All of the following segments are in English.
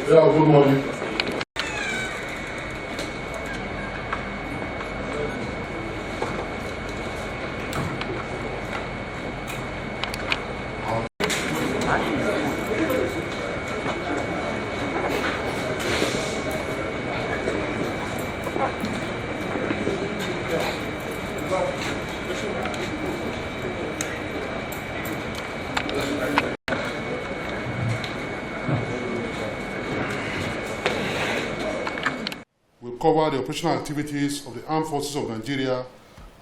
Yeah, good morning. Will cover the operational activities of the Armed Forces of Nigeria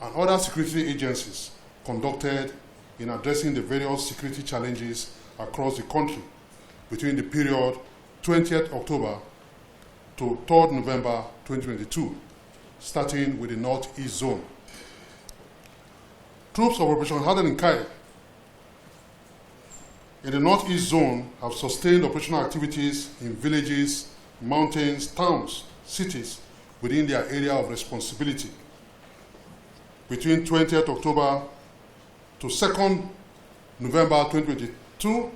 and other security agencies conducted in addressing the various security challenges across the country between the period 20th October to 3rd November 2022, starting with the Northeast Zone. Troops of Operation Hardened Kai in the Northeast Zone have sustained operational activities in villages, mountains, towns, cities within their area of responsibility. Between 20th October to 2nd November 2022,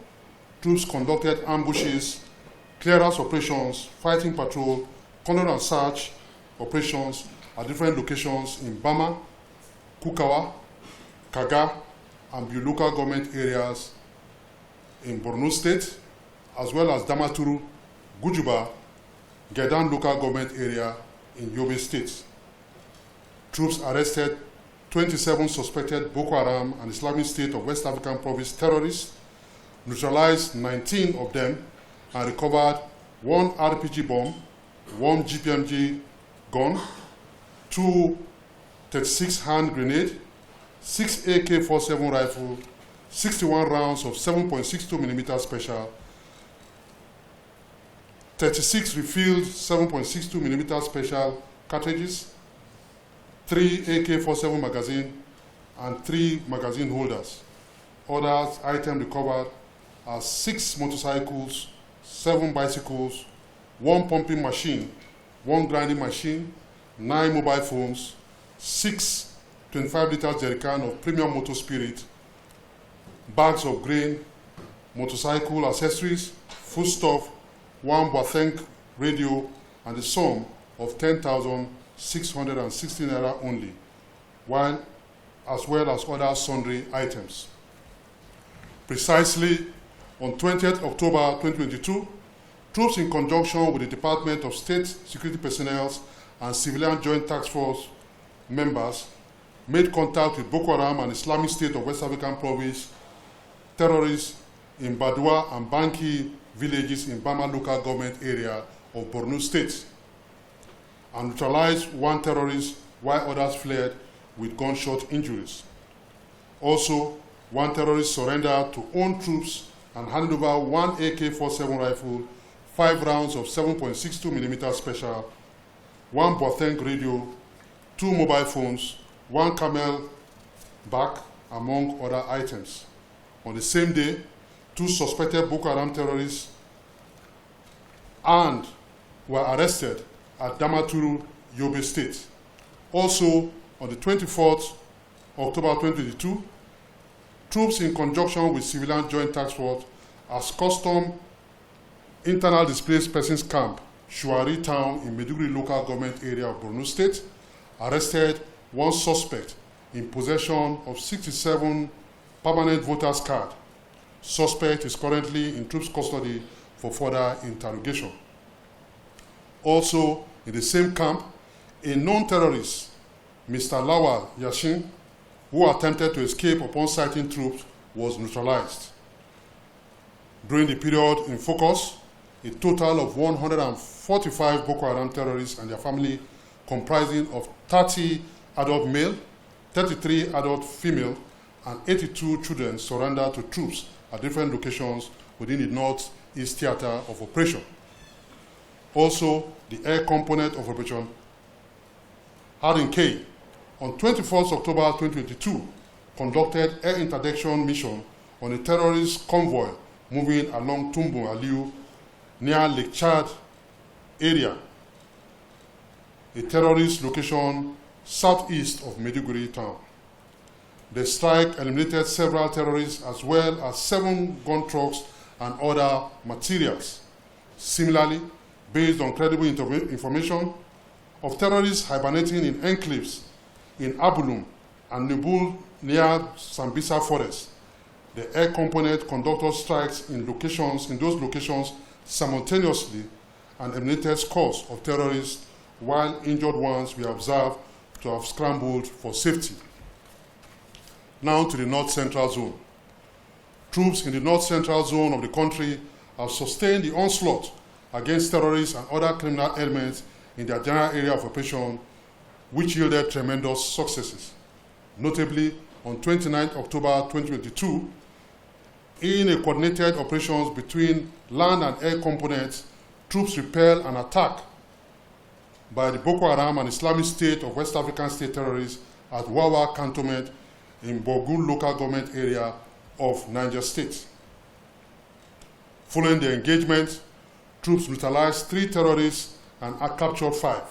troops conducted ambushes, clearance operations, fighting patrol, corner and search operations at different locations in Bama, Kukawa, Kaga, and Biu local government areas in Borno State, as well as Damaturu, Gujuba, Gedan local government area in Yobe State. Troops arrested 27 suspected Boko Haram and Islamic State of West African Province terrorists, neutralized 19 of them, and recovered 1 RPG bomb, 1 GPMG gun, 2 36 hand grenade, 6 AK-47 rifle, 61 rounds of 7.62mm special, 36 refilled 7.62mm special cartridges, 3 AK-47 magazine, and 3 magazine holders. Other items recovered are 6 motorcycles, 7 bicycles, 1 pumping machine, 1 grinding machine, 9 mobile phones, 6 25-liter jerrycan of premium motor spirit, bags of grain, motorcycle accessories, foodstuff, 1 Boateng radio, and the sum of 10,660 naira only, as well as other sundry items. Precisely on 20th October 2022, troops in conjunction with the Department of State Security Personnel and Civilian Joint Task Force members made contact with Boko Haram and Islamic State of West African Province terrorists in Badua and Banki villages in Bama local government area of Borno State, and neutralized 1 terrorist while others fled with gunshot injuries. Also, 1 terrorist surrendered to own troops and handed over 1 AK-47 rifle, 5 rounds of 7.62mm special, 1 Boateng radio, 2 mobile phones, 1 camel back, among other items. On the same day, 2 suspected Boko Haram terrorists and were arrested at Damaturu, Yobe State. Also, on the 24th October 2022, troops in conjunction with Civilian Joint Task Force as Custom Internal Displaced Persons Camp, Shuari Town in Maiduguri local government area of Borno State, arrested 1 suspect in possession of 67 permanent voters card. Suspect is currently in troops custody for further interrogation. Also, in the same camp, a known terrorist, Mr. Lawal Yashin, who attempted to escape upon sighting troops, was neutralized. During the period in focus, a total of 145 Boko Haram terrorists and their family, comprising of 30 adult male, 33 adult female, and 82 children, surrendered to troops at different locations within the Northeast Theater of Operation. Also, the air component of Operation Hardened Kai, on 21st October 2022, conducted air interdiction mission on a terrorist convoy moving along Tumbu Aliu near Lake Chad area, a terrorist location southeast of Maiduguri town. The strike eliminated several terrorists as well as 7 gun trucks and other materials. Similarly, based on credible information of terrorists hibernating in enclaves in Abulum and Nubul near Sambisa Forest, the air component conducted strikes in those locations simultaneously and eliminated scores of terrorists, while injured ones were observed to have scrambled for safety. Now to the north-central zone. Troops in the north-central zone of the country have sustained the onslaught against terrorists and other criminal elements in their general area of operation, which yielded tremendous successes. Notably, on 29 October 2022, in a coordinated operations between land and air components, troops repelled an attack by the Boko Haram and Islamic State of West African state terrorists at Wawa Cantonment in Borgu local government area of Niger State. Following the engagement, troops neutralized 3 terrorists and captured 5.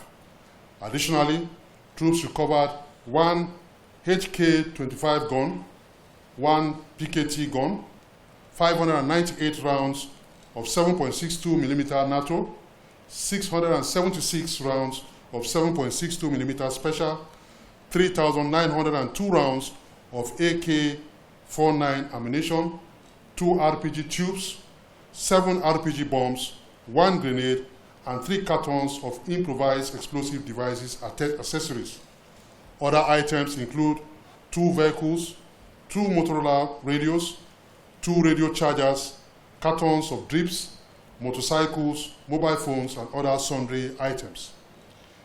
Additionally, troops recovered 1 HK-25 gun, 1 PKT gun, 598 rounds of 7.62mm NATO, 676 rounds of 7.62mm special, 3,902 rounds of AK-49 ammunition, 2 RPG tubes, 7 RPG bombs, 1 grenade, and 3 cartons of improvised explosive devices accessories. Other items include 2 vehicles, 2 Motorola radios, 2 radio chargers, cartons of drips, motorcycles, mobile phones, and other sundry items.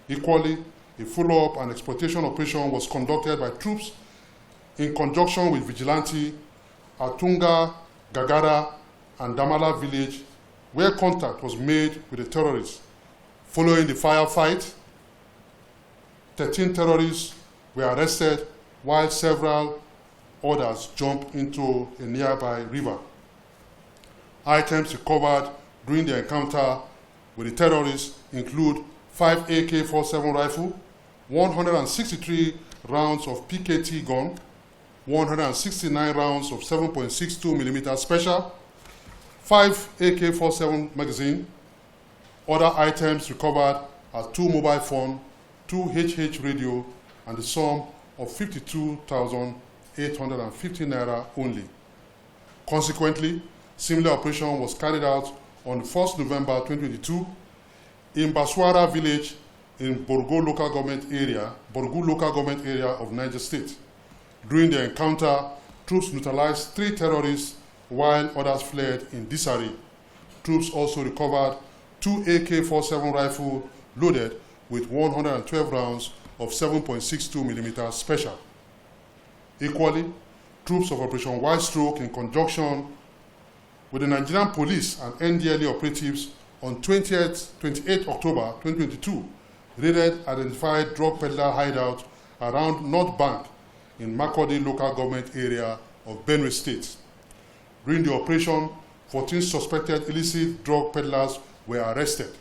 Equally, a follow-up and exploitation operation was conducted by troops in conjunction with vigilante at Tunga, Gagara, and Damala village, where contact was made with the terrorists. Following the firefight, 13 terrorists were arrested, while several others jumped into a nearby river. Items recovered during the encounter with the terrorists include 5 AK-47 rifle, 163 rounds of PKT gun, 169 rounds of 7.62mm special, 5 AK-47 magazine. Other items recovered are 2 mobile phones, 2 HH radio, and the sum of 52,850 naira only. Consequently, similar operation was carried out on 1st November 2022 in Baswara village in Borgu local government area of Niger State. During the encounter, troops neutralized 3 terrorists while others fled in disarray. Troops also recovered 2 AK-47 rifles loaded with 112 rounds of 7.62mm special. Equally, troops of Operation White Stroke in conjunction with the Nigerian police and NDLA operatives on 28 October 2022 raided identified drug peddler hideout around North Bank in Makurdi local government area of Benue State. During the operation, 14 suspected illicit drug peddlers were arrested,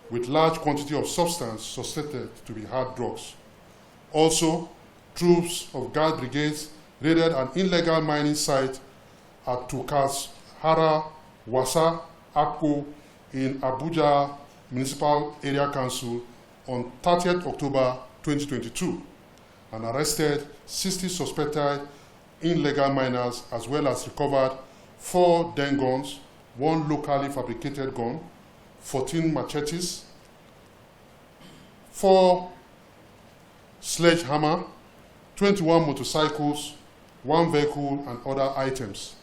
with large quantity of substance suspected to be hard drugs. Also, troops of Guard brigades raided an illegal mining site at Tukas Hara Wasa Akko in Abuja Municipal Area Council on 30th October 2022 and arrested 60 suspected illegal miners, as well as recovered 4 den guns, 1 locally fabricated gun, 14 machetes, 4 sledgehammer, 21 motorcycles, 1 vehicle, and other items.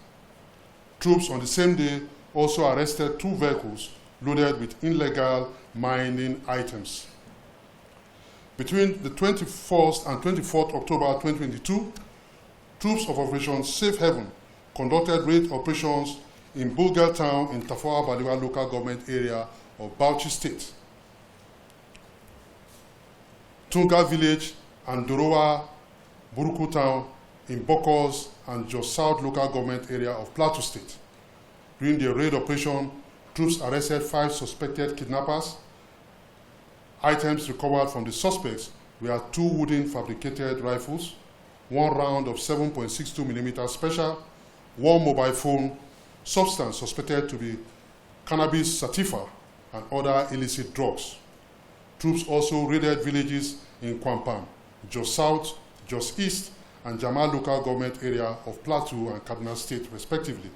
Troops on the same day also arrested 2 vehicles loaded with illegal mining items. Between the 21st and 24th October 2022, troops of Operation Safe Haven conducted raid operations in Bulgar Town in Tafawa Balewa local government area of Bauchi State, Tunga Village and Dorowa Buruku Town in Bokos and Jos South local government area of Plateau State. During the raid operation, troops arrested 5 suspected kidnappers. Items recovered from the suspects were 2 wooden fabricated rifles, 1 round of 7.62mm special, 1 mobile phone, substance suspected to be cannabis sativa, and other illicit drugs. Troops also raided villages in Kwampam, Jos South, Jos East, and Jamal local government area of Plateau and Kaduna State, respectively,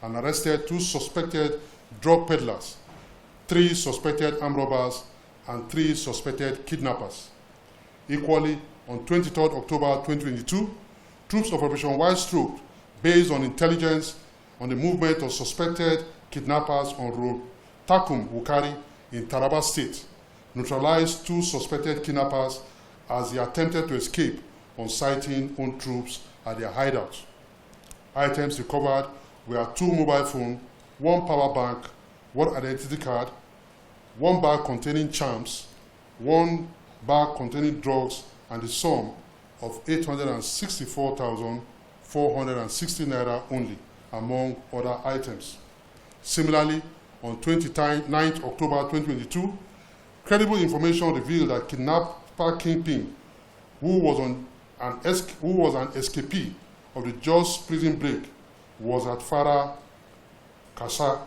and arrested 2 suspected drug peddlers, 3 suspected armed robbers, and 3 suspected kidnappers. Equally, on 23rd October 2022, troops of Operation Wild Stroke, based on intelligence on the movement of suspected kidnappers on road Takum Wukari in Taraba State, neutralized 2 suspected kidnappers as they attempted to escape on sighting own troops at their hideout. Items recovered were 2 mobile phones, 1 power bank, 1 identity card, 1 bag containing charms, 1 bag containing drugs, and the sum of 864,460 naira only, among other items. Similarly, on 29th October 2022, credible information revealed that kidnapper Kingpin, who was an escapee of the Jos prison break, was at Farah Kasa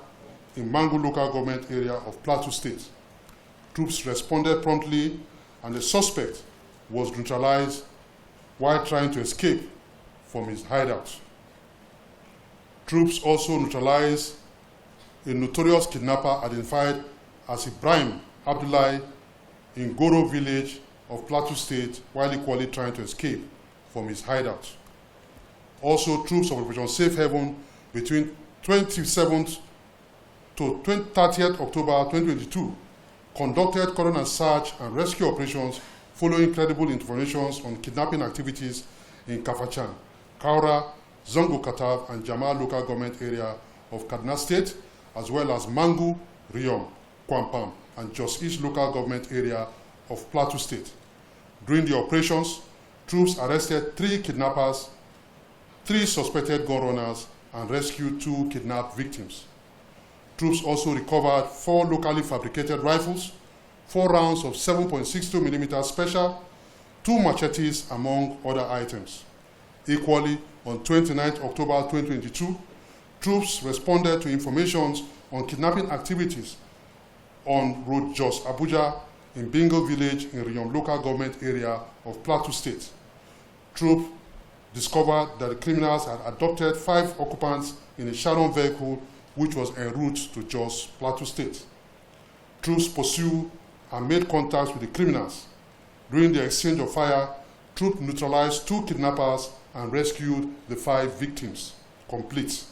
in Mangu local government area of Plateau State. Troops responded promptly, and the suspect was neutralized while trying to escape from his hideout. Troops also neutralized a notorious kidnapper identified as Ibrahim Abdullahi in Goro village of Plateau State while equally trying to escape from his hideout. Also, troops of Operation Safe Haven between 27th to 30th October 2022 conducted cordon and search and rescue operations following credible information on kidnapping activities in Kafachan, Kaura, Zongo Katav, and Jamal local government area of Kaduna State, as well as Mangu, Riom, Kwampam, and Jos East local government area of Plateau State. During the operations, troops arrested 3 kidnappers, 3 suspected gun runners, and rescued 2 kidnapped victims. Troops also recovered 4 locally fabricated rifles, 4 rounds of 7.62mm special, 2 machetes, among other items. Equally, on 29th October 2022, troops responded to information on kidnapping activities on Road Jos Abuja in Bingo village in Riom local government area of Plateau State. Troops discovered that the criminals had abducted 5 occupants in a Sharon vehicle which was en route to Jos, Plateau State. Troops pursued and made contact with the criminals. During the exchange of fire, troops neutralized 2 kidnappers and rescued the 5 victims. Complete.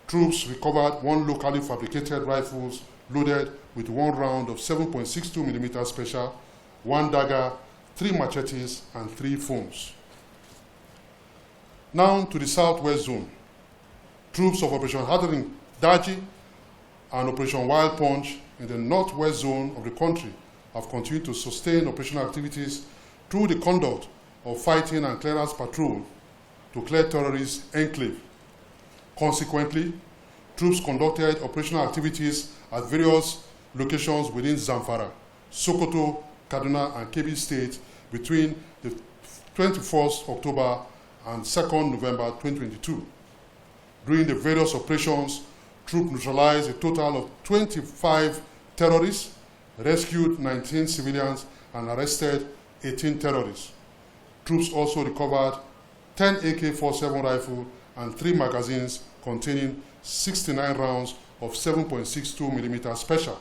Troops recovered 1 locally fabricated rifle loaded with 1 round of 7.62mm special, 1 dagger, 3 machetes, and 3 phones. Now to the Southwest Zone. Troops of Operation Hardering Daji and Operation Wild Punch in the Northwest Zone of the country have continued to sustain operational activities through the conduct of fighting and clearance patrol to clear terrorist enclave. Consequently, troops conducted operational activities at various locations within Zamfara, Sokoto, Kaduna, and Kebbi State between the 21st October and 2nd November 2022. During the various operations, troops neutralized a total of 25 terrorists, rescued 19 civilians, and arrested 18 terrorists. Troops also recovered 10 AK-47 rifles and 3 magazines containing 69 rounds of 7.62mm special,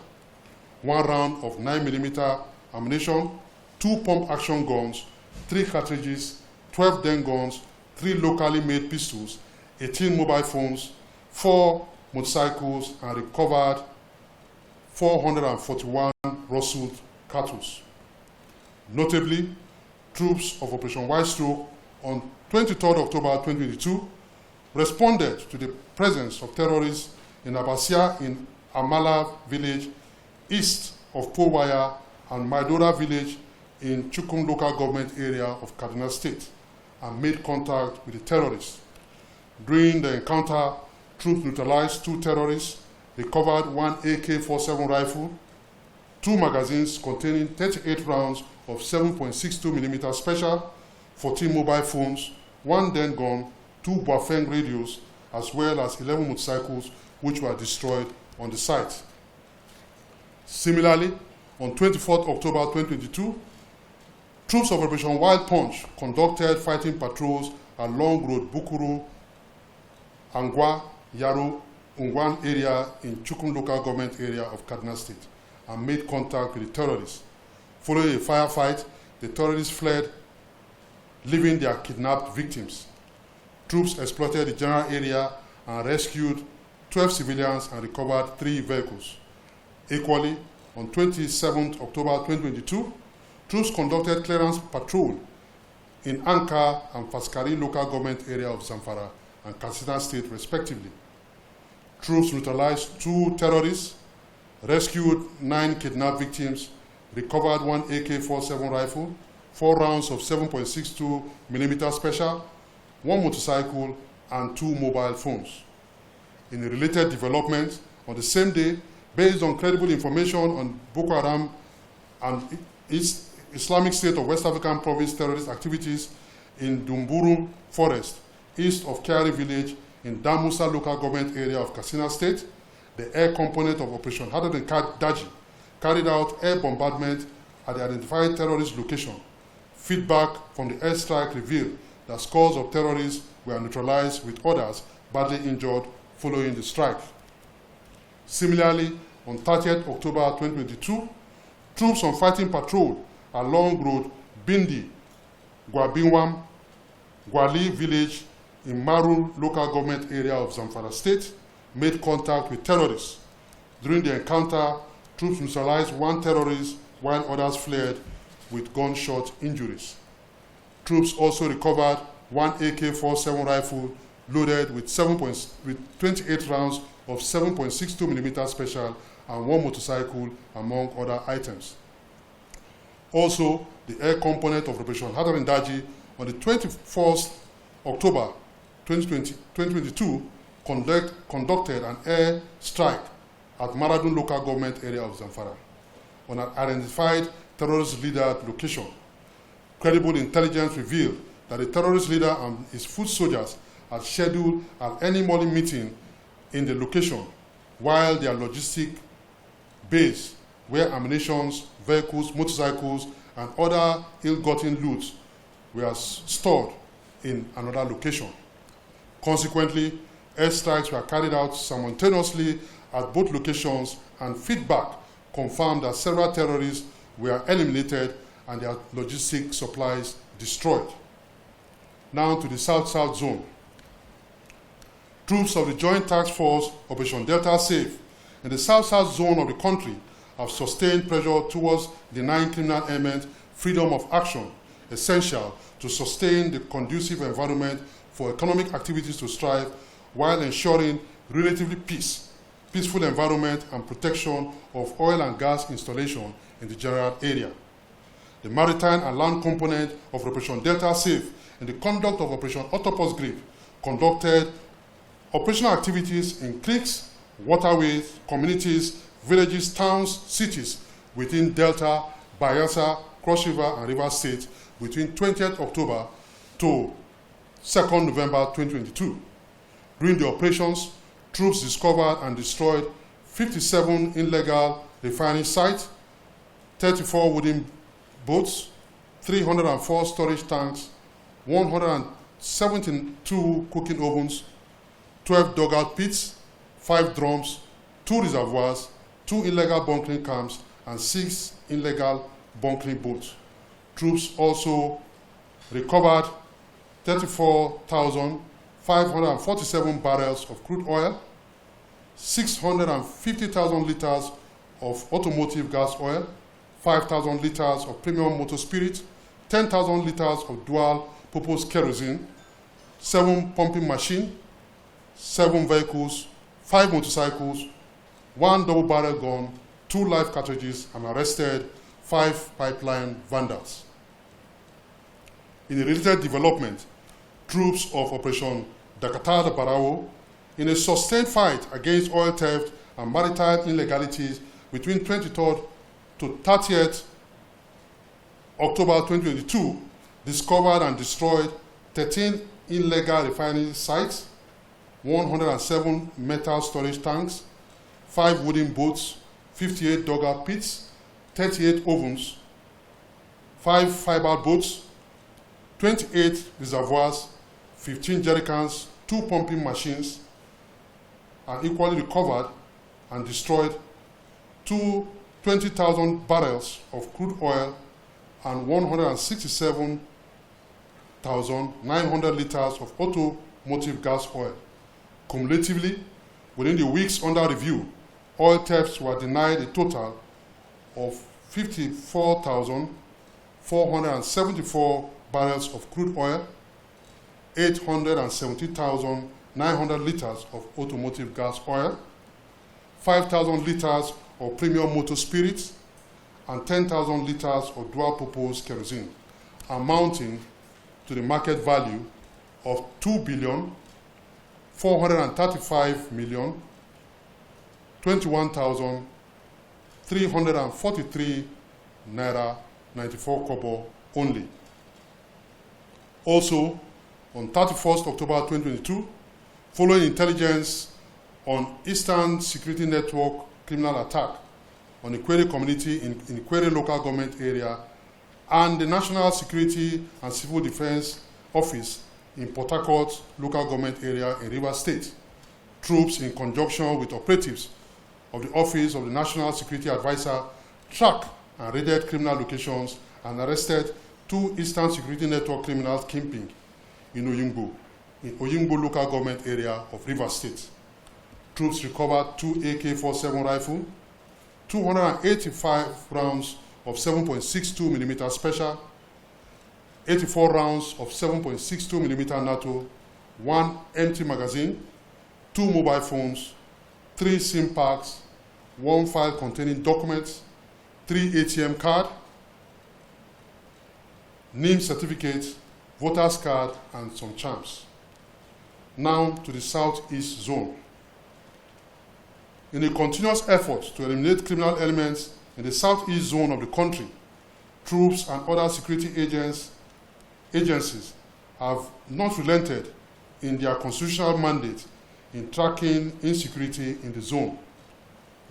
1 round of 9mm ammunition, 2 pump-action guns, 3 cartridges, 12 den guns, 3 locally made pistols, 18 mobile phones, 4 motorcycles, and recovered 441 rustled cattle. Notably, troops of Operation White Stroke on 23rd October 2022 responded to the presence of terrorists in Abasia in Amala village, east of Powaya, and Maidora village in Chukum local government area of Kaduna State, and made contact with the terrorists. During the encounter, troops neutralized 2 terrorists, recovered 1 AK-47 rifle, 2 magazines containing 38 rounds of 7.62mm special, 14 mobile phones, 1 den gun, 2 Bafeng radios, as well as 11 motorcycles which were destroyed on the site. Similarly, on 24th October 2022, troops of Operation Wild Punch conducted fighting patrols along Road Bukuru, Angwa, Yaro, Ungwan area in Chukun local government area of Kaduna State and made contact with the terrorists. Following a firefight, the terrorists fled, leaving their kidnapped victims. Troops exploited the general area and rescued 12 civilians and recovered 3 vehicles. Equally, on 27th October 2022, troops conducted clearance patrol in Anka and Faskari local government area of Zamfara and Katsina State, respectively. Troops neutralized 2 terrorists, rescued 9 kidnapped victims, recovered 1 AK-47 rifle, 4 rounds of 7.62 mm special, 1 motorcycle, and 2 mobile phones. In a related development, on the same day, based on credible information on Boko Haram and Islamic State of West African Province terrorist activities in Dumburum Forest, east of Kyari village in Damusa local government area of Katsina State, the air component of Operation Hadad Daji carried out air bombardment at the identified terrorist location. Feedback from the airstrike revealed that scores of terrorists were neutralized with others badly injured following the strike. Similarly, on 30th October 2022, troops on fighting patrol along road Bindi, Gwabinwam, Gwali village in Maru local government area of Zamfara State made contact with terrorists. During the encounter, troops neutralized 1 terrorist while others fled with gunshot injuries. Troops also recovered 1 AK-47 rifle loaded with 28 rounds of 7.62 mm special and 1 motorcycle, among other items. Also, the air component of Operation Hadad Daji on the 21st October 2022 conducted an air strike at Maradun local government area of Zamfara on an identified terrorist leader location. Credible intelligence revealed that the terrorist leader and his foot soldiers had scheduled an early morning meeting in the location while their logistic base, where ammunition, vehicles, motorcycles, and other ill-gotten loot were stored in another location. Consequently, airstrikes were carried out simultaneously at both locations, and feedback confirmed that several terrorists were eliminated and their logistic supplies destroyed. Now to the South-South zone. Troops of the Joint Task Force Operation Delta Safe in the South-South zone of the country have sustained pressure towards denying criminal element freedom of action, essential to sustain the conducive environment for economic activities to strive while ensuring relatively peaceful environment and protection of oil and gas installation in the general area. The maritime and land component of Operation Delta Safe in the conduct of Operation Octopus Grip conducted operational activities in creeks, waterways, communities, villages, towns, cities within Delta, Bayelsa, Cross River, and River States between 20th October to 2nd November 2022. During the operations, troops discovered and destroyed 57 illegal refining sites, 34 wooden boats, 304 storage tanks, 172 cooking ovens, 12 dugout pits, 5 drums, 2 reservoirs, 2 illegal bunkering camps, and 6 illegal bunkering boats. Troops also recovered 34,547 barrels of crude oil, 650,000 liters of automotive gas oil, 5,000 liters of premium motor spirit, 10,000 liters of dual-purpose kerosene, 7 pumping machines, 7 vehicles, 5 motorcycles, 1 double-barrel gun, 2 live cartridges, and arrested 5 pipeline vandals. In a related development, troops of Operation Dakatar Barawo, in a sustained fight against oil theft and maritime illegalities between 23rd to 30th October 2022, discovered and destroyed 13 illegal refining sites, 107 metal storage tanks, 5 wooden boats, 58 dugout pits, 38 ovens, 5 fiber boats, 28 reservoirs, 15 jerrycans, 2 pumping machines, and equally recovered and destroyed 20,000 barrels of crude oil and 167,900 liters of automotive gas oil. Cumulatively, within the weeks under review, oil thefts were denied a total of 54,474 barrels of crude oil, 870,900 liters of automotive gas oil, 5,000 liters of premium motor spirits, and 10,000 liters of dual-purpose kerosene, amounting to the market value of 2,435,021,343 naira 94 kobo only. Also, on 31st October 2022, following intelligence on Eastern Security Network criminal attack on the Query community in Query local government area and the National Security and Civil Defense Office in Port Harcourt local government area in Rivers State, troops in conjunction with operatives of the Office of the National Security Advisor tracked and raided criminal locations and arrested 2 Eastern Security Network criminals kingpin in Oyingbo local government area of Rivers State. Troops recovered 2 AK-47 rifles, 285 rounds of 7.62 mm special, 84 rounds of 7.62 mm NATO, 1 empty magazine, 2 mobile phones, 3 SIM packs, 1 file containing documents, 3 ATM cards, NIM certificates, voters card, and some charms. Now to the Southeast Zone. In a continuous effort to eliminate criminal elements in the Southeast Zone of the country, troops and other security agencies have not relented in their constitutional mandate in tracking insecurity in the zone.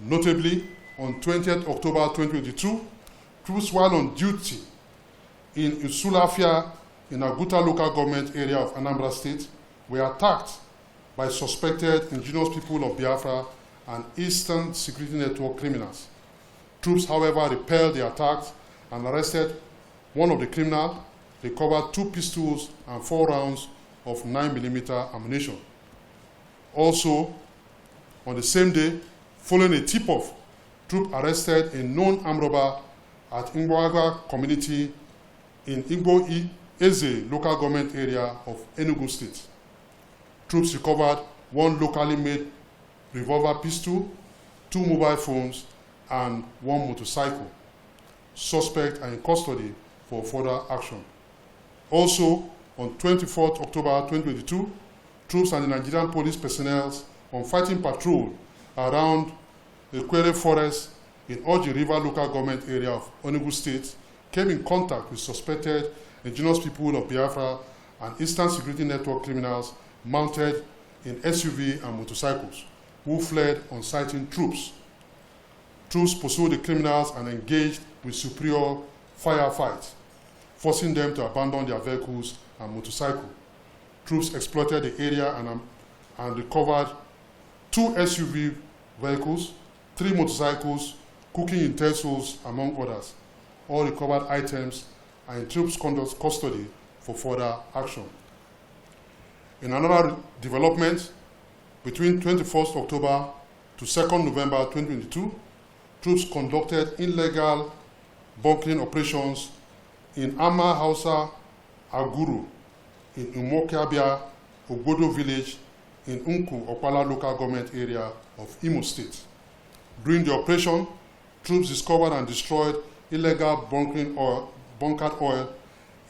Notably, on 20th October 2022, troops while on duty in Usulafia in Aguta local government area of Anambra State were attacked by suspected indigenous people of Biafra and Eastern Security Network criminals. Troops, however, repelled the attacks and arrested one of the criminals, recovered 2 pistols and 4 rounds of 9mm ammunition. Also, on the same day, following a tip-off, troops arrested a known armed robber at Ingboagwa community in Igbo Eze local government area of Enugu State. Troops recovered 1 locally made revolver pistol, 2 mobile phones, and 1 motorcycle. Suspects are in custody for further action. Also, on 24th October 2022, troops and the Nigerian police personnel on fighting patrol around the Quere Forest in Oji River local government area of Enugu State came in contact with suspected indigenous people of Biafra and Eastern Security Network criminals mounted in SUV and motorcycles, who fled on sighting troops. Troops pursued the criminals and engaged with superior firefight, forcing them to abandon their vehicles and motorcycles. Troops exploited the area and recovered 2 SUV vehicles, 3 motorcycles, cooking utensils, among others. All recovered items are in troops' custody for further action. In another development, between 21st October to 2nd November 2022, troops conducted illegal bunkering operations in Ama Hausa Aguru, in Umuokiabia, Ogodo village, in Unku, Okpala local government area of Imo State. During the operation, troops discovered and destroyed illegal bunkered oil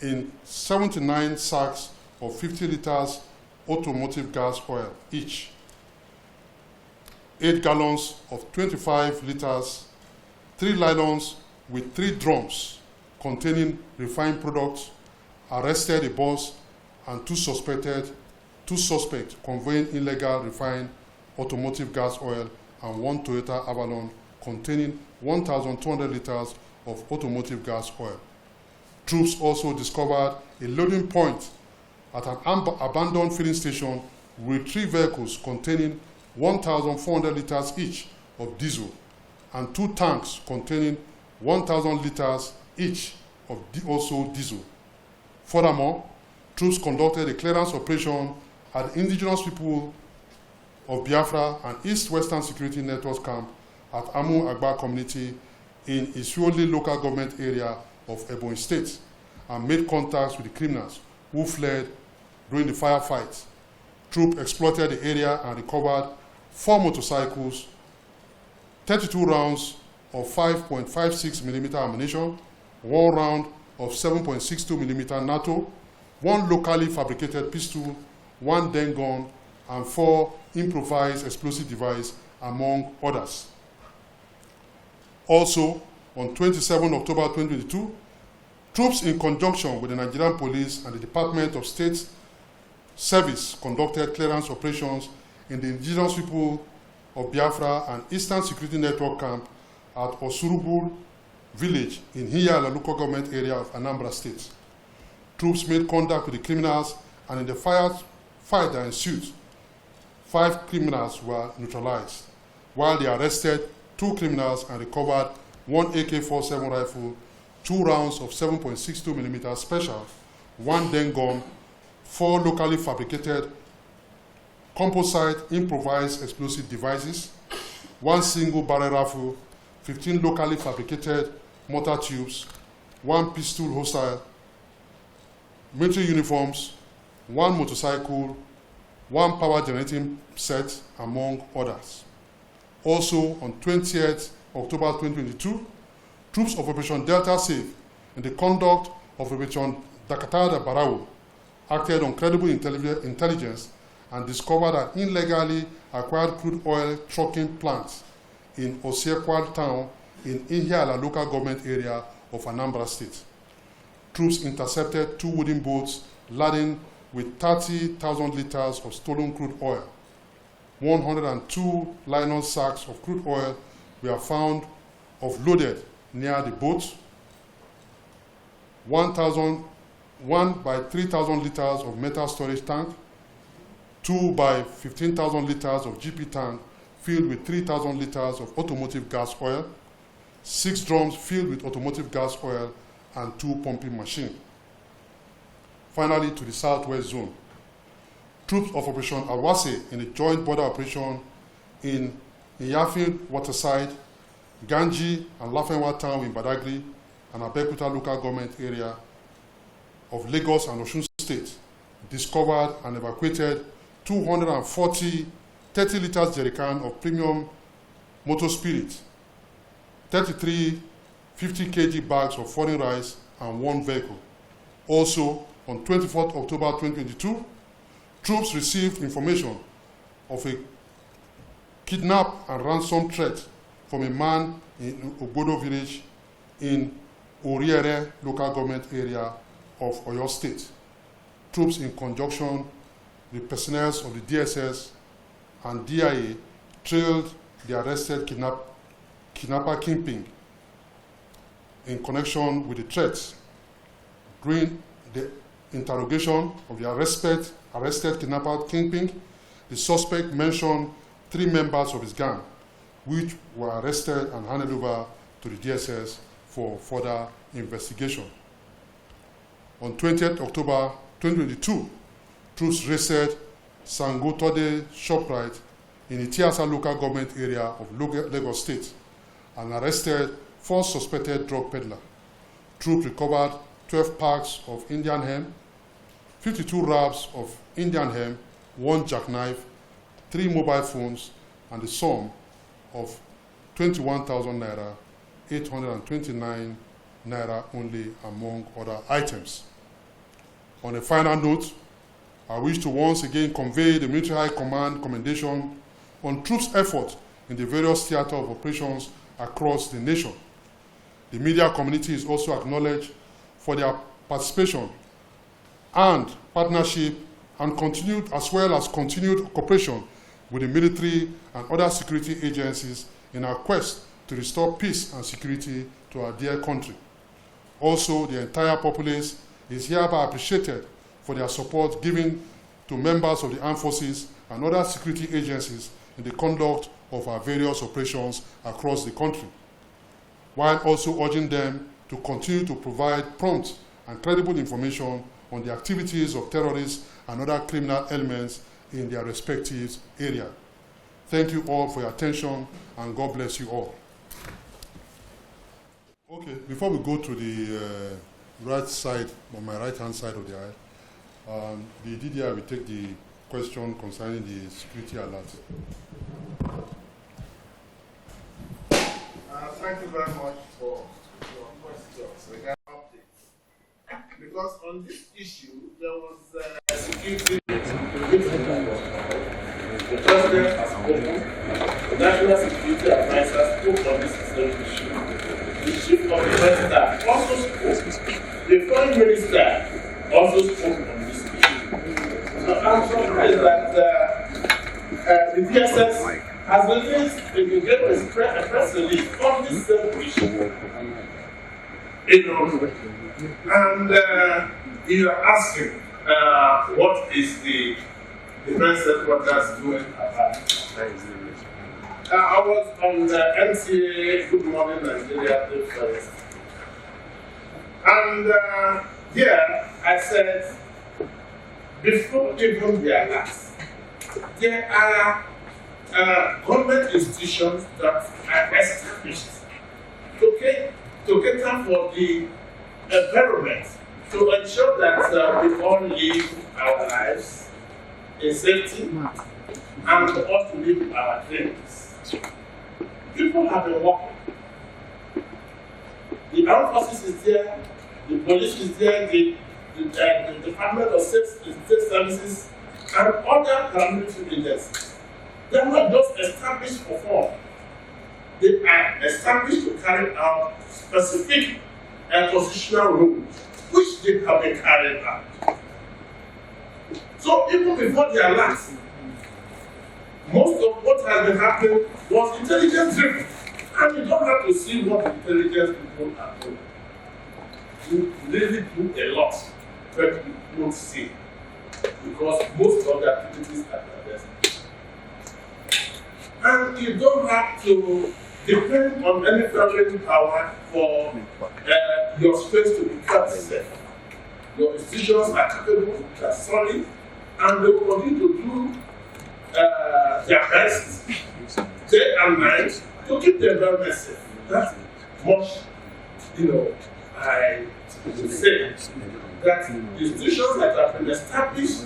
in 79 sacks of 50 liters automotive gas oil each, 8 gallons of 25 liters, 3 nylons with 3 drums containing refined products, arrested a boss and 2 suspects conveying illegal refined automotive gas oil and one Toyota Avalon containing 1,200 liters of automotive gas oil. Troops also discovered a loading point at an abandoned filling station with 3 vehicles containing 1,400 liters each of diesel and 2 tanks containing 1,000 liters each of also diesel. Furthermore, troops conducted a clearance operation at the indigenous people of Biafra and East Western Security Network camp at Amu Agba community in Isioli local government area of Ebonyi State and made contacts with the criminals who fled during the firefight. Troops exploited the area and recovered 4 motorcycles, 32 rounds of 5.56 millimeter ammunition, 1 round of 7.62 millimeter NATO, 1 locally fabricated pistol, 1 den gun, and 4 improvised explosive devices, among others. Also, on 27 October 2022, troops in conjunction with the Nigerian police and the Department of State Service conducted clearance operations in the indigenous people of Biafra and Eastern Security Network camp at Osurubul village in Hiyala local government area of Anambra State. Troops made contact with the criminals, and in the fight that ensued, 5 criminals were neutralized, while they arrested 2 criminals and recovered 1 AK-47 rifle, 2 rounds of 7.62 millimeter special, 1 den gun, 4 locally fabricated composite improvised explosive devices, 1 single barrel rifle, 15 locally fabricated mortar tubes, 1 pistol holster, military uniforms, 1 motorcycle, 1 power generating set, among others. Also, on 20th October 2022, troops of Operation Delta Safe in the conduct of Operation Dakatada Barau acted on credible intelligence and discovered an illegally acquired crude oil trucking plant in Osiekwal town in Ihiala local government area of Anambra State. Troops intercepted 2 wooden boats laden with 30,000 liters of stolen crude oil. 102 nylon sacks of crude oil were found offloaded near the boat. 1 by 3,000 liters of metal storage tank, 2 by 15,000 liters of GP tank filled with 3,000 liters of automotive gas oil, 6 drums filled with automotive gas oil, and 2 pumping machines. Finally, to the southwest zone. Troops of Operation Awase in a joint border operation in Iyafin Waterside, Ganji, and Lafenwa town in Badagry and Abeokuta local government area of Lagos and Osun State discovered and evacuated 240 30 liters jerrycan of premium motor spirit, 33 50 kg bags of foreign rice, and 1 vehicle. Also, on 24th October 2022, troops received information of a kidnap and ransom threat from a man in Obodo village in Oriere local government area of Oyo State. Troops in conjunction with personnel of the DSS and DIA trailed the arrested kidnapper kingpin in connection with the threats. During the interrogation of the arrested kidnapper kingpin, the suspect mentioned 3 members of his gang, which were arrested and handed over to the DSS for further investigation. On 20th October 2022, troops raided Sangotode ShopRite in Itiasa local government area of Lagos State and arrested 4 suspected drug peddlers. Troops recovered 12 packs of Indian hemp, 52 wraps of Indian hemp, 1 jackknife, 3 mobile phones, and the sum of 21,000 naira, 829 naira only, among other items. On a final note, I wish to once again convey the Military High Command commendation on troops' effort in the various theaters of operations across the nation. The media community is also acknowledged for their participation and partnership and continued cooperation with the military and other security agencies in our quest to restore peace and security to our dear country. Also, the entire populace is hereby appreciated for their support given to members of the armed forces and other security agencies in the conduct of our various operations across the country, while also urging them to continue to provide prompt and credible information on the activities of terrorists and other criminal elements in their respective area. Thank you all for your attention, and God bless you all. Okay, before we go to the right side, on my right-hand side of the aisle, the DDI will take the question concerning the security alert. Thank you very much for your questions regarding updates. Because on this issue, there was security. The President has spoken. The National Security Advisor spoke on this same issue. The Chief of Defense Staff also spoke. The Foreign Minister also spoke on this issue. So I'm surprised that the DSS has released a press release on this same issue. And you are asking what is the defense headquarters doing about it. I was on the NCA Good Morning Nigeria first. And here I said, before even the alerts, there are government institutions that are established to cater for the environment, to ensure that we all live our lives in safety and for us to live our dreams. People have been working. The armed forces is there, the police is there, the Department of State Services, and other paramilitary agencies. They are not just established for fun. They are established to carry out specific constitutional rules, which they have been carried out. So even before the alert, most of what has been happening was intelligence driven. And you don't have to see what intelligence people are doing. You really do a lot that you don't see. Because most of the activities are diverse. And you don't have to depend on any foreign power for your space to be kept safe. Your institutions are capable, they are solid, and they will continue to do their best day and night to keep the environment safe. That's much, I would say that institutions that have been established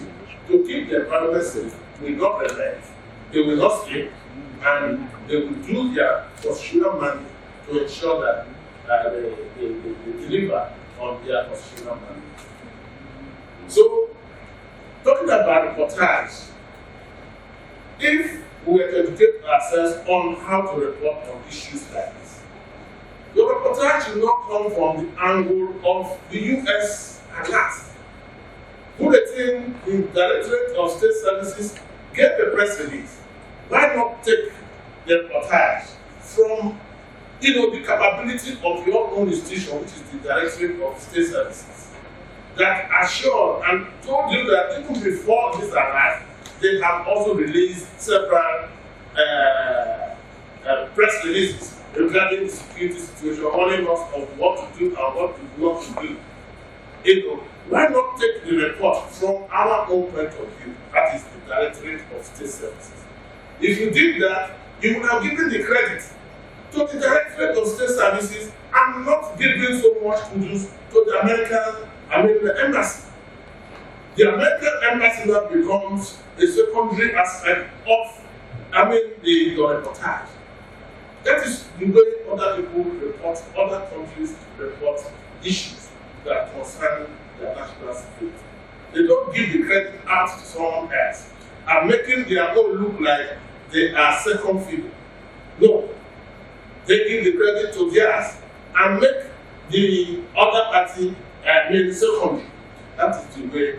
to keep the environment safe will not relent, they will not sleep, and they will do their constitutional mandate to ensure that they deliver on their constitutional mandate. So, talking about reportage, if we were to educate ourselves on how to report on issues like this, the reportage will not come from the angle of the U.S. alert. Bulletin, the Directorate of State Services, gave a press release. Why not take the reportage from the capability of your own institution, which is the Directorate of State Services, that assured and told you that even before this alert, they have also released several press releases regarding the security situation, warning us of what to do and what not to do. Why not take the report from our own point of view, that is the Directorate of State Services? If you did that, you would have given the credit to the Directorate of State Services and not given so much kudos to the American embassy. The American embassy now becomes a secondary aspect of the reportage. That is the way other people report, other countries report issues that concern their national security. They don't give the credit out to someone else and making their own look like they are second fiddle. No. They give the credit to theirs and make the other party secondary. That is the way.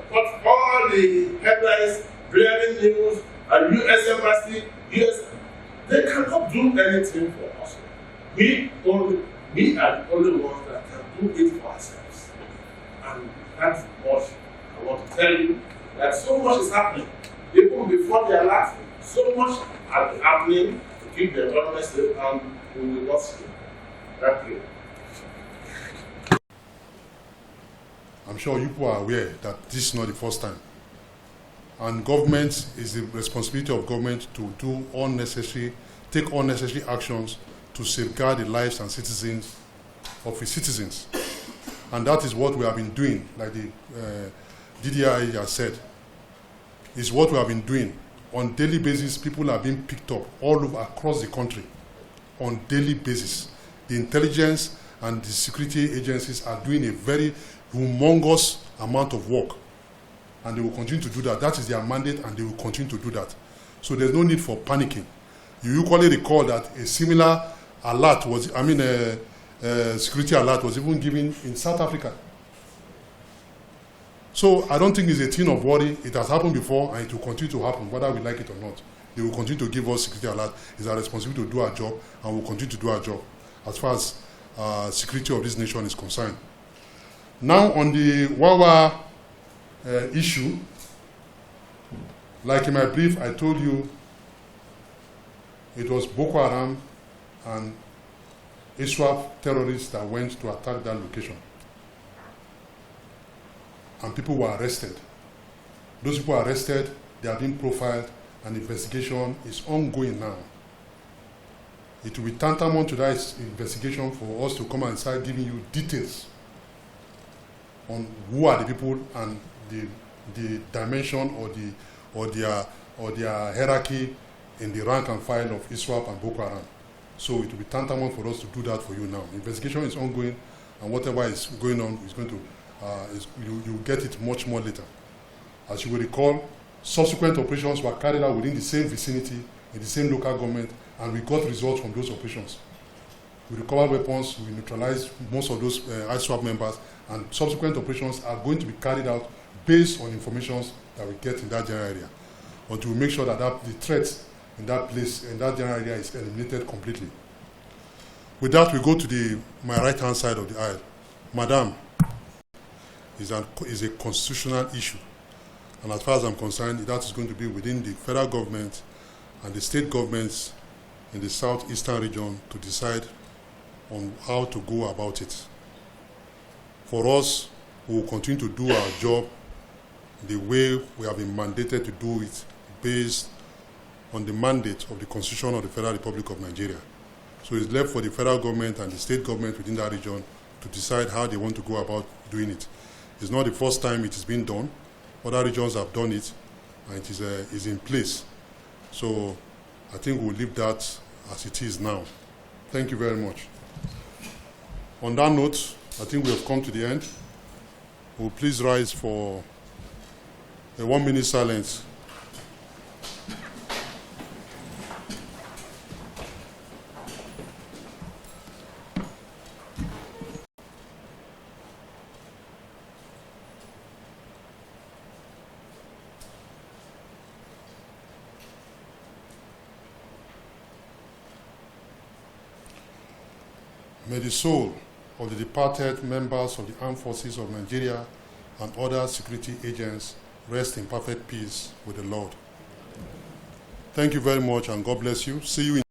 But all the headlines, blaring news, and US Embassy, they cannot do anything for us. We are the only ones that can do it for ourselves. And that's what I want to tell you, that so much is happening. Even before the alert, so much has been happening to keep the environment safe, and we will not stay. Thank you. I'm sure you people are aware that this is not the first time. And government is the responsibility of government to take all necessary actions to safeguard the lives and citizens of its citizens. And that is what we have been doing, like the DDI has said, is what we have been doing. On daily basis, people are being picked up all over across the country on daily basis. The intelligence and the security agencies are doing a very humongous amount of work, and they will continue to do that. That is their mandate, and they will continue to do that. So there's no need for panicking. You equally recall that a similar alert was, security alert was even given in South Africa. So I don't think it's a thing of worry. It has happened before, and it will continue to happen, whether we like it or not. They will continue to give us security alert. It's our responsibility to do our job, and we'll continue to do our job as far as security of this nation is concerned. Now on the Wawa issue, like in my brief, I told you it was Boko Haram and ISWAP terrorists that went to attack that location. And people were arrested. Those people were arrested, they are being profiled, and the investigation is ongoing now. It will be tantamount to that investigation for us to come and start giving you details on who are the people and the dimension or their hierarchy in the rank and file of ISWAP and Boko Haram. So it will be tantamount for us to do that for you now. Investigation is ongoing, and whatever is going on is going to you get it much more later. As you will recall, subsequent operations were carried out within the same vicinity, in the same local government, and we got results from those operations. We recovered weapons, we neutralized most of those ISWAP members, and subsequent operations are going to be carried out based on information that we get in that general area, until we make sure that the threat in that place, in that general area, is eliminated completely. With that, we go to my right-hand side of the aisle. Madam, is a constitutional issue. And as far as I'm concerned, that is going to be within the federal government and the state governments in the southeastern region to decide on how to go about it. For us, we will continue to do our job the way we have been mandated to do it, based on the mandate of the Constitution of the Federal Republic of Nigeria. So it's left for the federal government and the state government within that region to decide how they want to go about doing it. It's not the first time it is being done. Other regions have done it, and it is in place. So I think we'll leave that as it is now. Thank you very much. On that note, I think we have come to the end. We'll please rise for a 1-minute silence. May the soul of the departed members of the Armed Forces of Nigeria and other security agents rest in perfect peace with the Lord. Thank you very much, and God bless you. See you in